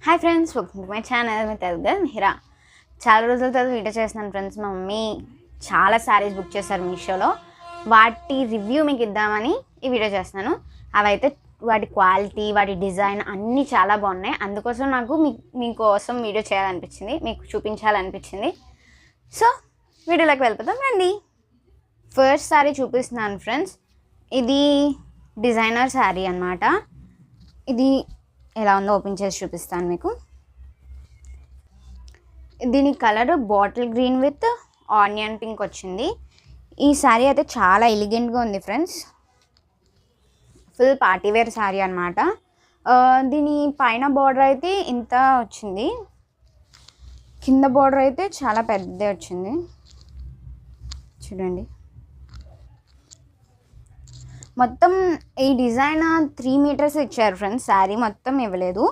Hi friends, welcome to my channel. మీ తెలుగు మిహిరా. చాలా రోజుల తర్వాత వీడియో చేస్తున్నాను ఫ్రెండ్స్. మా మమ్మీ చాలా శారీస్ బుక్ చేశారు మీషోలో. వాటి రివ్యూ మీకు ఇద్దామని ఈ వీడియో చేస్తున్నాను. అవైతే వాటి క్వాలిటీ, వాటి డిజైన్ అన్నీ చాలా బాగున్నాయి. అందుకోసం నాకు మీకోసం వీడియో చేయాలనిపించింది, మీకు చూపించాలనిపించింది. సో వీడియోలోకి వెళ్ళిపోతాం రండి. ఫస్ట్ శారీ చూపిస్తున్నాను ఫ్రెండ్స్. ఇది డిజైనర్ శారీ అన్నమాట. ఇది ఎలా ఉందో ఓపెన్ చేసి చూపిస్తాను మీకు. దీని colour bottle green with onion pink వచ్చింది. ఈ శారీ అయితే చాలా ఎలిగెంట్గా ఉంది ఫ్రెండ్స్. ఫుల్ పార్టీవేర్ శారీ అనమాట. దీని పైన బార్డర్ అయితే ఇంత వచ్చింది, కింద బార్డర్ అయితే చాలా పెద్ద వచ్చింది చూడండి. మొత్తం ఈ డిజైన్ 3 మీటర్స్ ఇచ్చారు ఫ్రెండ్స్. శారీ మొత్తం ఇవ్వలేదు,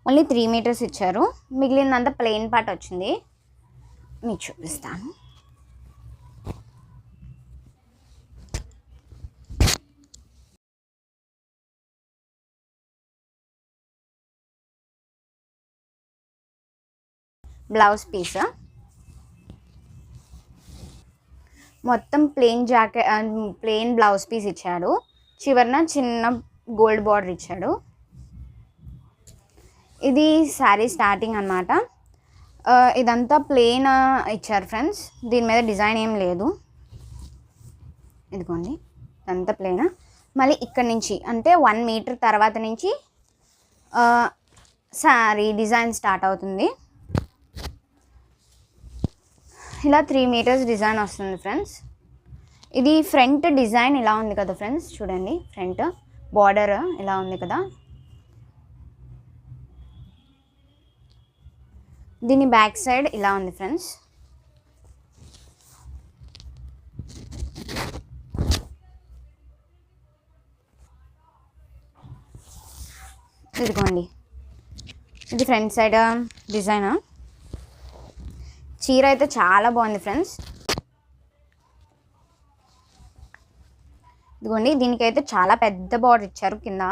ఓన్లీ 3 మీటర్స్ ఇచ్చారు. మిగిలినంతా ప్లెయిన్ పార్ట్ వచ్చింది. మీకు చూపిస్తాను. బ్లౌజ్ పీస్ మొత్తం ప్లెయిన్ బ్లౌజ్ పీస్ ఇచ్చాడు. చివరన చిన్న గోల్డ్ బార్డర్ ఇచ్చాడు. ఇది శారీ స్టార్టింగ్ అనమాట. ఇదంతా ప్లెయిన్ ఇచ్చారు ఫ్రెండ్స్. దీని మీద డిజైన్ ఏం లేదు. ఇదిగోండి, ఇదంతా ప్లెయిన్. మళ్ళీ ఇక్కడ నుంచి అంటే 1 మీటర్ తర్వాత నుంచి శారీ డిజైన్ స్టార్ట్ అవుతుంది. ఇలా 3 మీటర్స్ డిజైన్ వస్తుంది ఫ్రెండ్స్. ఇది ఫ్రంట్ డిజైన్ ఇలా ఉంది కదా ఫ్రెండ్స్, చూడండి. ఫ్రంట్ బార్డర్ ఇలా ఉంది కదా. దీని బ్యాక్ సైడ్ ఇలా ఉంది ఫ్రెండ్స్. ఇదిగోండి, ఇది ఫ్రంట్ సైడ్ డిజైన్. చీర అయితే చాలా బాగుంది ఫ్రెండ్స్. ఇదిగోండి, దీనికైతే చాలా పెద్ద బార్డర్ ఇచ్చారు కింద.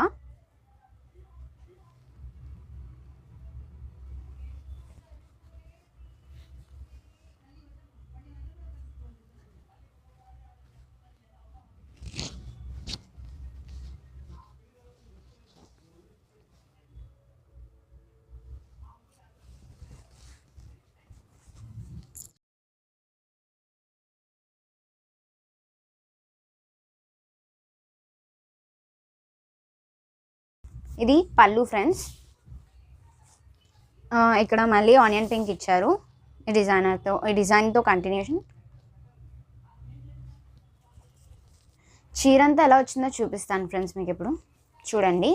ఇది పళ్ళు ఫ్రెండ్స్. ఇక్కడ మళ్ళీ ఆనియన్ పింక్ ఇచ్చారు ఈ డిజైన్తో కంటిన్యూషన్. చీర అంతా ఎలా వచ్చిందో చూపిస్తాను ఫ్రెండ్స్ మీకు ఇప్పుడు. చూడండి,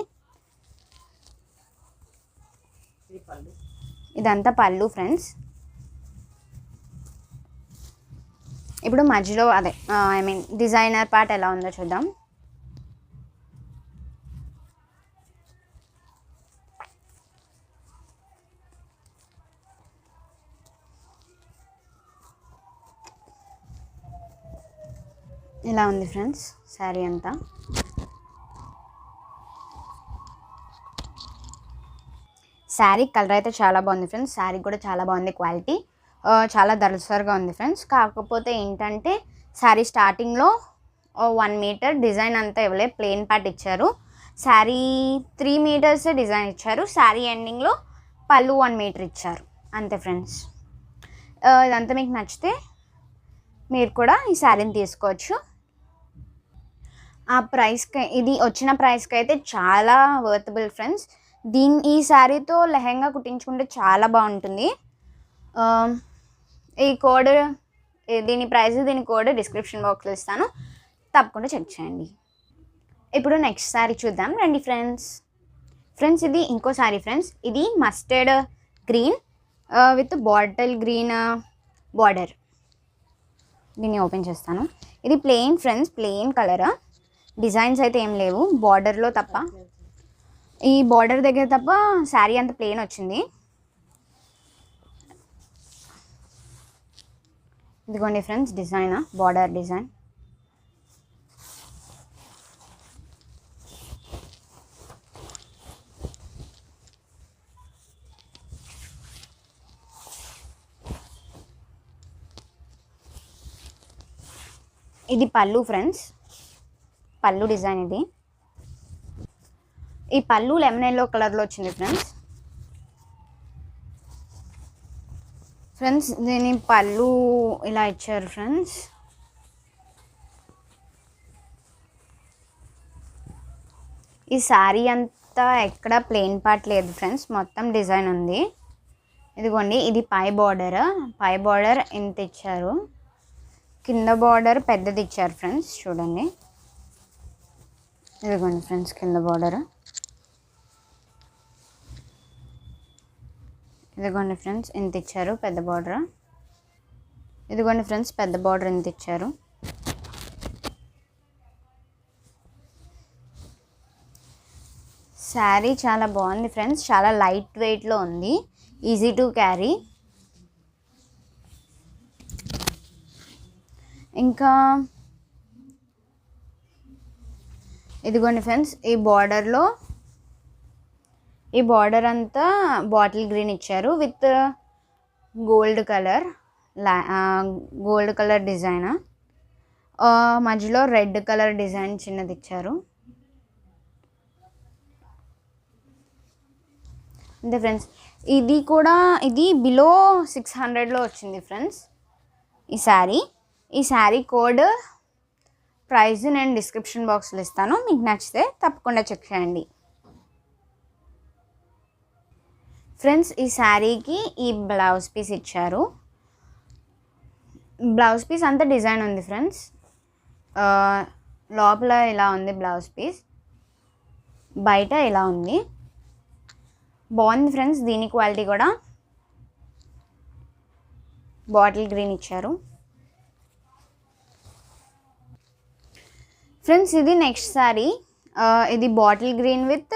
ఇదంతా పళ్ళు ఫ్రెండ్స్. ఇప్పుడు మధ్యలో అదే డిజైనర్ పార్ట్ ఎలా ఉందో చూద్దాం. ఇలా ఉంది ఫ్రెండ్స్ శారీ అంతా. శారీ కలర్ అయితే చాలా బాగుంది ఫ్రెండ్స్. శారీ కూడా చాలా బాగుంది, క్వాలిటీ చాలా దళసరిగా ఉంది ఫ్రెండ్స్. కాకపోతే ఏంటంటే శారీ స్టార్టింగ్లో 1 మీటర్ డిజైన్ అంతా ఇవ్వలేదు, ప్లెయిన్ పార్ట్ ఇచ్చారు. శారీ 3 మీటర్స్ డిజైన్ ఇచ్చారు. శారీ ఎండింగ్లో పళ్ళు 1 మీటర్ ఇచ్చారు, అంతే ఫ్రెండ్స్. ఇదంతా మీకు నచ్చితే మీరు కూడా ఈ శారీని తీసుకోవచ్చు. ఆ ప్రైస్కి, ఇది వచ్చిన ప్రైస్కి అయితే చాలా వర్తబుల్ ఫ్రెండ్స్. ఈ శారీతో లెహెంగా కుట్టించుకుంటే చాలా బాగుంటుంది. ఈ కోడ్, దీని ప్రైస్, దీని కోడ్ డిస్క్రిప్షన్ బాక్స్లో ఇస్తాను, తప్పకుండా చెక్ చేయండి. ఇప్పుడు నెక్స్ట్ శారీ చూద్దాం రండి ఫ్రెండ్స్. ఇది ఇంకో శారీ ఫ్రెండ్స్. ఇది mustard green with bottle green border. దీన్ని ఓపెన్ చేస్తాను. ఇది plain friends, plain colour. Designs అయితే ఏం లేవు బార్డర్లో తప్ప. ఈ బార్డర్ దగ్గర తప్ప శారీ అంత ప్లెయిన్ వచ్చింది. ఇదిగోండి ఫ్రెండ్స్ డిజైన్, బార్డర్ డిజైన్. ఇది పళ్ళు ఫ్రెండ్స్, పళ్ళు డిజైన్ ఇది. ఈ పళ్ళు లెమన్ ఎల్లో కలర్లో వచ్చింది ఫ్రెండ్స్. దీని పళ్ళు ఇలా ఇచ్చారు ఫ్రెండ్స్. ఈ శారీ అంతా ఎక్కడ ప్లెయిన్ పార్ట్ లేదు ఫ్రెండ్స్, మొత్తం డిజైన్ ఉంది. ఇదిగోండి, ఇది పై బార్డర్ ఇంత ఇచ్చారు, కింద బార్డర్ పెద్దది ఇచ్చారు ఫ్రెండ్స్. చూడండి, ఇదిగోండి ఫ్రెండ్స్ కింద బార్డర్. ఇదిగోండి ఫ్రెండ్స్ ఇంత ఇచ్చారు పెద్ద బార్డర్. ఇదిగోండి ఫ్రెండ్స్ పెద్ద బార్డర్ ఇంత ఇచ్చారు. శారీ చాలా బాగుంది ఫ్రెండ్స్, చాలా లైట్ వెయిట్లో ఉంది, ఈజీ టు క్యారీ. ఇంకా ఇదిగోండి ఫ్రెండ్స్, ఈ బార్డర్ అంతా బాటిల్ గ్రీన్ ఇచ్చారు విత్ గోల్డ్ కలర్ డిజైన్. మధ్యలో రెడ్ కలర్ డిజైన్ చిన్నది ఇచ్చారు. అంతే ఫ్రెండ్స్. ఇది బిలో 600లో వచ్చింది ఫ్రెండ్స్ ఈ శారీ కోడ్ ప్రైస్ నేను డిస్క్రిప్షన్ బాక్స్లో ఇస్తాను, మీకు నచ్చితే తప్పకుండా చెక్ చేయండి ఫ్రెండ్స్. ఈ శారీకి ఈ బ్లౌజ్ పీస్ ఇచ్చారు. బ్లౌజ్ పీస్ అంతా డిజైన్ ఉంది ఫ్రెండ్స్. లోపల ఇలా ఉంది బ్లౌజ్ పీస్, బయట ఇలా ఉంది. బాగుంది ఫ్రెండ్స్. దీని క్వాలిటీ కూడా బాటిల్ గ్రీన్ ఇచ్చారు ఫ్రెండ్స్. ఇది నెక్స్ట్ శారీ, ఇది bottle green with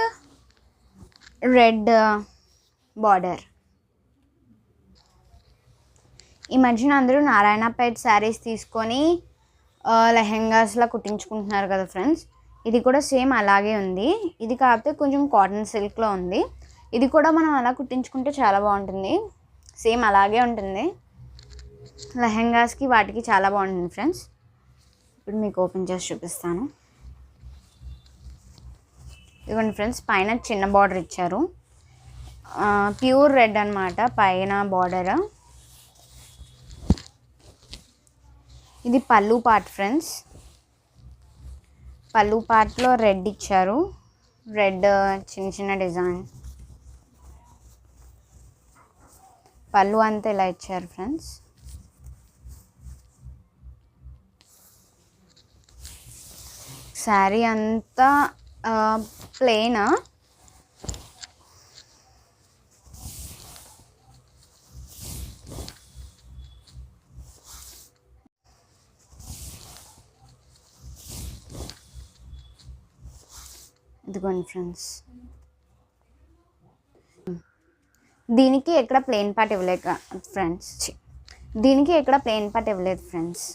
red border. ఈ మధ్యన అందరూ నారాయణపేట్ శారీస్ తీసుకొని లెహెంగాస్లా కుట్టించుకుంటున్నారు కదా ఫ్రెండ్స్. ఇది కూడా సేమ్ అలాగే ఉంది. ఇది కాకపోతే కొంచెం కాటన్ సిల్క్లో ఉంది. ఇది కూడా మనం అలా కుట్టించుకుంటే చాలా బాగుంటుంది, సేమ్ అలాగే ఉంటుంది. లెహెంగాస్కి వాటికి చాలా బాగుంటుంది ఫ్రెండ్స్. ఇప్పుడు మీకు ఓపెన్ చేసి చూపిస్తాను. ఇదిగోండి ఫ్రెండ్స్, పైన చిన్న బార్డర్ ఇచ్చారు, ప్యూర్ రెడ్ అన్నమాట పైన బార్డర్. ఇది పళ్ళు పార్ట్ ఫ్రెండ్స్. పళ్ళు పార్ట్లో రెడ్ ఇచ్చారు, రెడ్ చిన్న చిన్న డిజైన్. పళ్ళు అంతా ఇలా ఇచ్చారు ఫ్రెండ్స్. శారీ అంతా ప్లెయిన్. ఇదిగోండి ఫ్రెండ్స్, దీనికి ఎక్కడ ప్లెయిన్ పార్ట్ ఇవ్వలేక ఫ్రెండ్స్, దీనికి ఎక్కడ ప్లెయిన్ పార్ట్ ఇవ్వలేదు ఫ్రెండ్స్.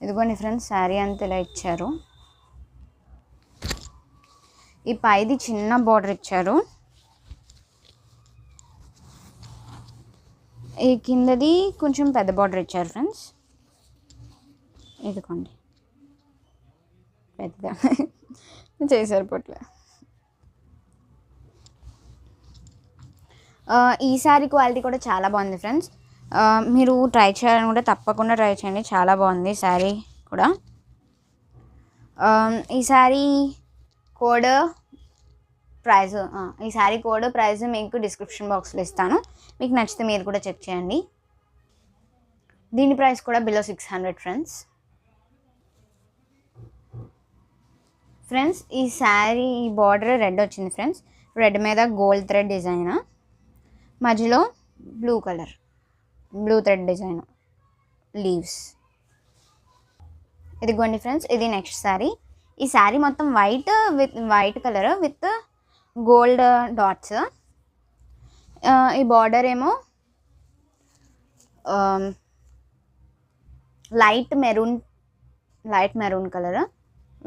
ఇదిగోండి ఫ్రెండ్స్, శారీ అంతా ఇలా ఇచ్చారు. ఈ పైది చిన్న బార్డర్ ఇచ్చారు, ఈ కిందది కొంచెం పెద్ద బార్డర్ ఇచ్చారు ఫ్రెండ్స్. ఇదిగోండి పెద్ద చేశారు పొట్లే. ఈ శారీ క్వాలిటీ కూడా చాలా బాగుంది ఫ్రెండ్స్. మీరు ట్రై చేయాలని కూడా తప్పకుండా ట్రై చేయండి, చాలా బాగుంది శారీ కూడా. ఈ శారీ కోడ్ ప్రైస్ మీకు డిస్క్రిప్షన్ బాక్స్లో ఇస్తాను, మీకు నచ్చితే మీరు కూడా చెక్ చేయండి. దీని ప్రైస్ కూడా బిలో 600 ఫ్రెండ్స్. ఈ శారీ బార్డర్ రెడ్ వచ్చింది ఫ్రెండ్స్. రెడ్ మీద గోల్డ్ థ్రెడ్ డిజైన్, మధ్యలో బ్లూ థ్రెడ్ డిజైన్ లీవ్స్. ఇదిగోండి ఫ్రెండ్స్, ఇది నెక్స్ట్ శారీ. ఈ శారీ మొత్తం white colour with gold dots. ఈ బార్డర్ ఏమో light maroon colour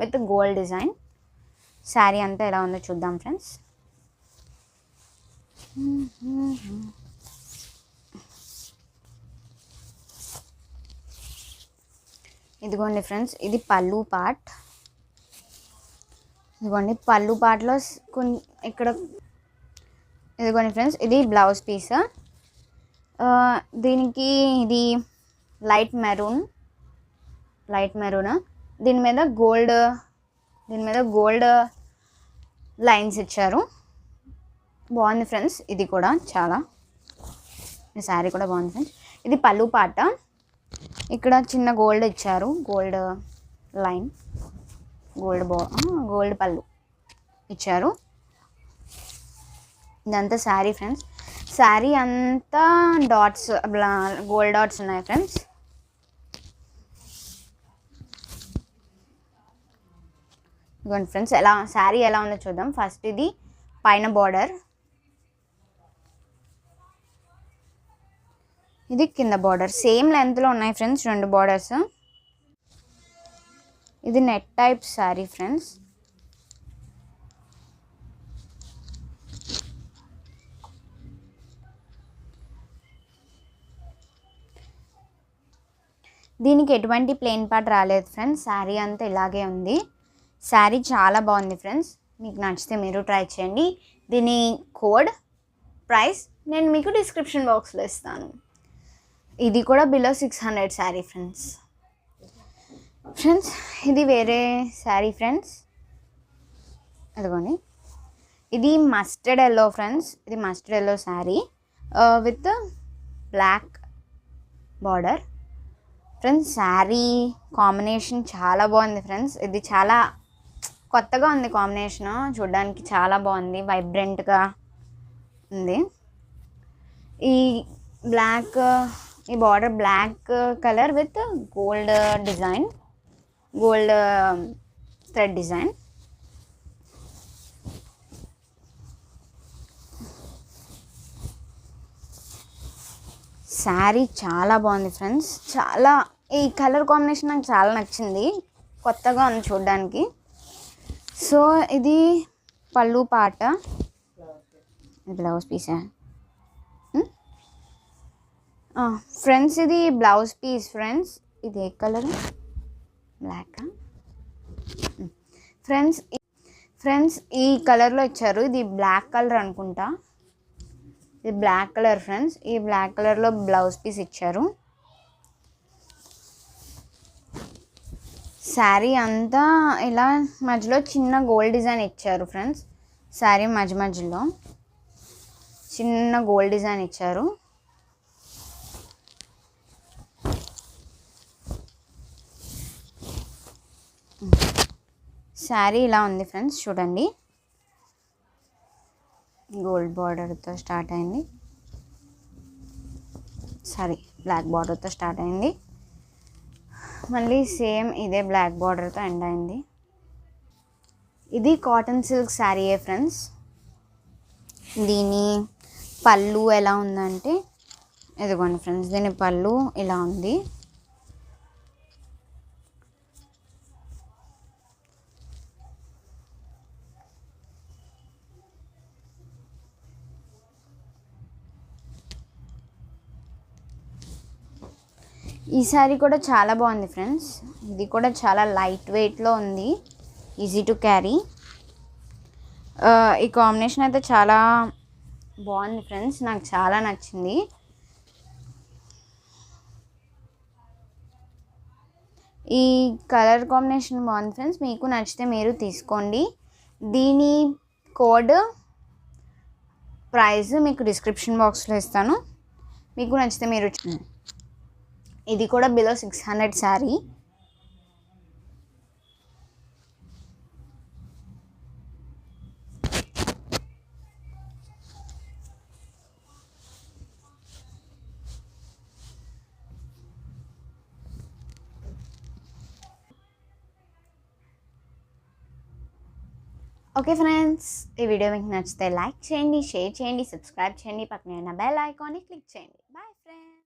with gold design. Sari అంతా ఎలా ఉందో చూద్దాం ఫ్రెండ్స్. ఇదిగోండి ఫ్రెండ్స్, ఇది పళ్ళు పార్ట్. ఇదిగోండి పళ్ళు పార్ట్లో ఇక్కడ ఇదిగోండి ఫ్రెండ్స్, ఇది బ్లౌజ్ పీస్. దీనికి ఇది లైట్ మెరూన్. దీని మీద గోల్డ్ లైన్స్ ఇచ్చారు. బాగుంది ఫ్రెండ్స్. ఇది కూడా ఈ శారీ కూడా బాగుంది ఫ్రెండ్స్. ఇది పళ్ళు పాట. ఇక్కడ చిన్న గోల్డ్ ఇచ్చారు, గోల్డ్ లైన్, గోల్డ్ పళ్ళు ఇచ్చారు. ఇదంతా శారీ ఫ్రెండ్స్. శారీ అంతా డాట్స్, గోల్డ్ డాట్స్ ఉన్నాయి ఫ్రెండ్స్. ఇదిగోండి ఫ్రెండ్స్, శారీ ఎలా ఉందో చూద్దాం. ఫస్ట్ ఇది పైన బార్డర్, ఇది కింద బార్డర్. సేమ్ లెంత్లో ఉన్నాయి ఫ్రెండ్స్ 2 బార్డర్స్. ఇది నెట్ టైప్ శారీ ఫ్రెండ్స్. దీనికి ఎటువంటి ప్లెయిన్ పార్ట్ రాలేదు ఫ్రెండ్స్. శారీ అంతా ఇలాగే ఉంది. శారీ చాలా బాగుంది ఫ్రెండ్స్. మీకు నచ్చితే మీరు ట్రై చేయండి. దీని కోడ్, ప్రైస్ నేను మీకు డిస్క్రిప్షన్ బాక్స్లో ఇస్తాను. ఇది కూడా బిలో 600 శారీ ఫ్రెండ్స్. ఇది వేరే శారీ ఫ్రెండ్స్. అదిగోండి, ఇది మస్టర్డ్ ఎల్లో ఫ్రెండ్స్. ఇది mustard yellow sari with black border friends. Sari combination చాలా బాగుంది ఫ్రెండ్స్. ఇది చాలా కొత్తగా ఉంది కాంబినేషన్, చూడడానికి చాలా బాగుంది, వైబ్రెంట్గా ఉంది. ఈ border black colour with gold design, gold thread design. Sari చాలా బాగుంది ఫ్రెండ్స్. ఈ కలర్ కాంబినేషన్ నాకు చాలా నచ్చింది, కొత్తగా ఉంది చూడడానికి. సో ఇది పళ్ళు పాట, బ్లౌజ్ పీసా ఫ్రెండ్స్. ఇది బ్లౌజ్ పీస్ ఫ్రెండ్స్. ఇది ఏ కలర్? Black friends. ఈ కలర్లో ఇచ్చారు. ఇది బ్లాక్ కలర్ అనుకుంటా. ఇది బ్లాక్ కలర్ ఫ్రెండ్స్. ఈ బ్లాక్ కలర్లో బ్లౌజ్ పీస్ ఇచ్చారు. శారీ అంతా ఇలా మధ్యలో చిన్న గోల్డ్ డిజైన్ ఇచ్చారు ఫ్రెండ్స్. శారీ మధ్యలో చిన్న గోల్డ్ డిజైన్ ఇచ్చారు. శారీ ఇలా ఉంది ఫ్రెండ్స్, చూడండి. గోల్డ్ బార్డర్తో స్టార్ట్ అయింది, బ్లాక్ బార్డర్తో స్టార్ట్ అయింది. మళ్ళీ సేమ్ ఇదే బ్లాక్ బార్డర్తో ఎండ్ అయింది. ఇది కాటన్ సిల్క్ శారీయే ఫ్రెండ్స్. దీని పళ్ళు ఎలా ఉందంటే ఇదిగోండి ఫ్రెండ్స్, దీని పళ్ళు ఇలా ఉంది. ఈ శారీ కూడా చాలా బాగుంది ఫ్రెండ్స్. ఇది కూడా చాలా లైట్ వెయిట్లో ఉంది, ఈజీ టు క్యారీ. ఈ కాంబినేషన్ అయితే చాలా బాగుంది ఫ్రెండ్స్, నాకు చాలా నచ్చింది. ఈ కలర్ కాంబినేషన్ బాగుంది ఫ్రెండ్స్. మీకు నచ్చితే మీరు తీసుకోండి. దీని కోడ్, ప్రైస్ మీకు డిస్క్రిప్షన్ బాక్స్లో ఇస్తాను. మీకు నచ్చితే మీరు. ఇది కూడా బిలో 600 శారీ. ఓకే ఫ్రెండ్స్, ఈ వీడియో మీకు నచ్చితే లైక్ చేయండి, షేర్ చేయండి, సబ్స్క్రైబ్ చేయండి, పక్కనే ఉన్న బెల్ ఐకాన్ని క్లిక్ చేయండి.